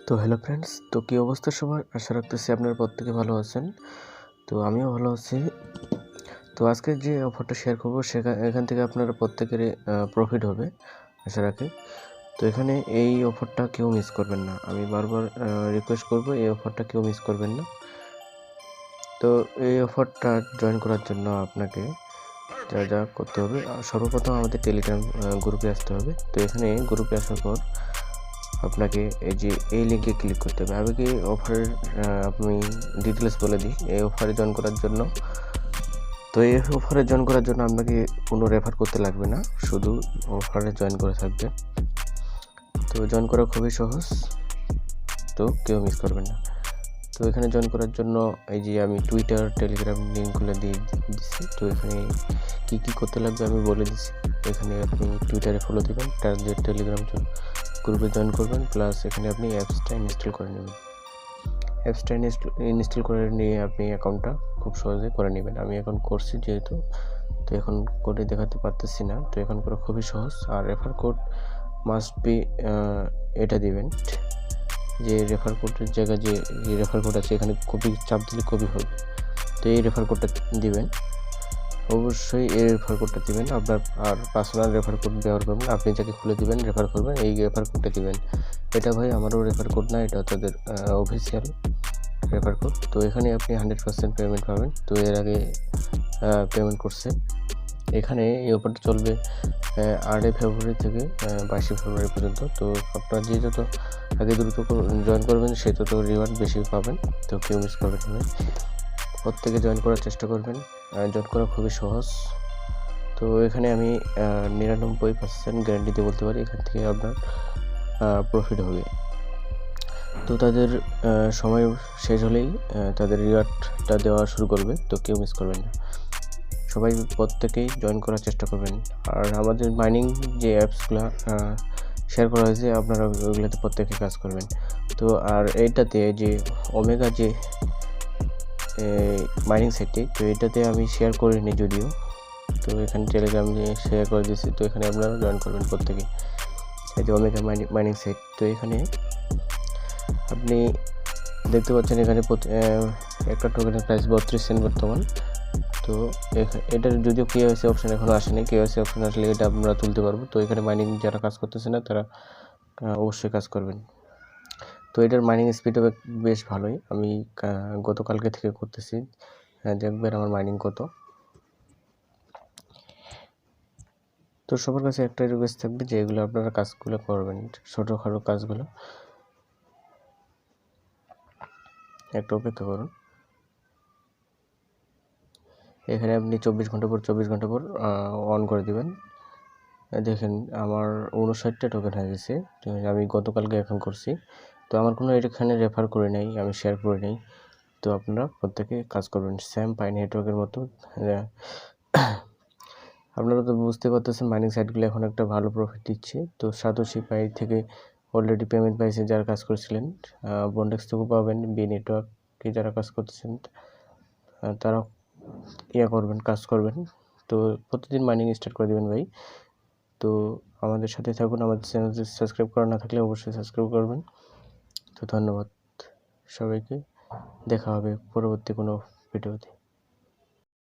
তো hello friends, তো কী অবস্থা সবার? আশা রাখতেছি আপনারা প্রত্যেকে ভালো আছেন। তো আমিও ভালো আছি। তো আজকে যে অফারটা শেয়ার করবো এখান থেকে আপনারা প্রত্যেকেরই প্রফিট হবে আশা রাখি। তো এখানে এই অফারটা কেউ মিস করবেন না, আমি বারবার রিকোয়েস্ট করব, এই অফারটা কেউ মিস করবেন না। তো এই অফারটা জয়েন করার জন্য আপনাকে যা যা করতে হবে, সর্বপ্রথম আমাদের টেলিগ্রাম গ্রুপে আসতে হবে। তো এখানে গ্রুপে আসার পর আপনাকে এই লিঙ্কে ক্লিক করতে হবে। আমি কি অফারের আপনি ডিটেলস বলে দিই। এই অফারে জয়েন করার জন্য আপনাকে কোনো রেফার করতে লাগবে না, শুধু অফারে জয়েন করে থাকবে। তো জয়েন করা খুবই সহজ, তো কেউ মিস করবেন না। তো এখানে জয়েন করার জন্য আমি টুইটার টেলিগ্রাম লিঙ্কগুলো দিয়ে দিচ্ছি। তো এখানে কী করতে লাগবে আমি বলে দিচ্ছি। এখানে আপনি টুইটারে ফলো দেবেন, টেলিগ্রাম গ্রুপে জয়েন করবেন, প্লাস এখানে আপনি অ্যাপসটা ইনস্টল করে নেবেন। অ্যাপসটা ইনস্টল করে নিয়ে আপনি অ্যাকাউন্টটা খুব সহজে করে নেবেন। আমি এখন করছি যেহেতু, তো এখন করে দেখাতে পারতেছি না। তো এখন করা খুবই সহজ। আর রেফার কোড মাস্ট বি এটা দিবেন, যে রেফার কোডের জায়গায় যে রেফার কোড আছে এখানে কপি চাপ দিলে কপি হবে। তো এই রেফার কোডটা দিবেন, অবশ্যই এই রেফার কোডটা দিবেন। আপনার আর পার্সোনাল রেফার কোড ব্যবহার করবেন, আপনি যাকে খুলে দিবেন রেফার করবেন, এই রেফার কোডটা দিবেন। এটা ভাই আমারও রেফার কোড না, এটা তাদের অফিসিয়াল রেফার কোড। তো এখানে আপনি 100% পেমেন্ট পাবেন। তো এর আগে পেমেন্ট করছে। এখানে এই অফারটা চলবে 8 ফেব্রুয়ারি থেকে 22 ফেব্রুয়ারি পর্যন্ত। তো আপনারা যে যত আগে দ্রুত জয়েন করবেন সে তত রিওয়ার্ড বেশি পাবেন। তো কেউ মিস করবেন না, প্রত্যেকে জয়েন করার চেষ্টা করবেন। জয়েন করা খুবই সহজ। তো এখানে আমি 99% গ্যারান্টি দিয়ে বলতে পারি এখান থেকে আপনার প্রফিট হবে। তো তাদের সময় শেষ হলেই তাদের রিওয়ার্ডটা দেওয়া শুরু করবে। তো কেউ মিস করবেন না, সবাই প্রত্যেকেই জয়েন করার চেষ্টা করবেন। আর আমাদের মাইনিং যে অ্যাপসগুলো শেয়ার করা হয়েছে আপনারা ওইগুলোতে প্রত্যেকে কাজ করবেন। তো আর এইটাতে যে ওমেগা যে মাইনিং সাইটটি, তো এটাতে আমি শেয়ার করিনি যদিও, তো এখানে টেলিগ্রাম দিয়ে শেয়ার করে দিয়েছি। তো এখানে আপনারা জয়েন করবেন প্রত্যেকে। এই যে ওমেগা মাইনিং সাইট, তো এখানে আপনি দেখতে পাচ্ছেন এখানে একটা টোকেনের প্রাইস 32 সেন্ট বর্তমান। তো এটার যদিও কেওয়াইসি অপশন এখনও আসেনি, কেওয়াইসি অপশন আসলে এটা আমরা তুলতে পারবো। তো এখানে মাইনিং যারা কাজ করতেছে না তারা অবশ্যই কাজ করবেন। তো এটার মাইনিং স্পিডও বেশ ভালোই, আমি গতকালকে থেকে করতেছি। দেখবেন আমার মাইনিং কত। তো সবার কাছে একটা রিকোয়েস্ট থাকবে যে এগুলো আপনারা কাজগুলো করবেন, ছোটোখাটো কাজগুলো। একটু অপেক্ষা করুন। এখানে আপনি 24 ঘন্টা পর অন করে দিবেন। দেখেন আমার 59টা টোকেন হয়ে গেছে। তো আমি গতকালকে এখন করছি। তো আমার কোনো এখানে রেফার করে নেই, আমি শেয়ার করে নেই। তো আপনারা প্রত্যেকে কাজ করবেন স্যাম পাই নেটওয়ার্কের মতো। আপনারা তো বুঝতে পারতেছেন মাইনিং সাইটগুলো এখন একটা ভালো প্রফিট দিচ্ছে। তো সাতোশি পাই থেকে অলরেডি পেমেন্ট পাইছে যারা কাজ করছিলেন, বন্ডেক্স থেকেও পাবেন। বি নেটওয়ার্কে যারা কাজ করতেছেন তারা করবেন, কাজ করবেন। তো প্রতিদিন মাইনিং স্টার্ট করে দেবেন ভাই। তো আমাদের সাথে থাকুন, আমাদের চ্যানেলটি সাবস্ক্রাইব করা না থাকলে অবশ্যই সাবস্ক্রাইব করবেন। তো ধন্যবাদ সবাইকে, দেখা হবে পরবর্তী কোনো ভিডিওতে।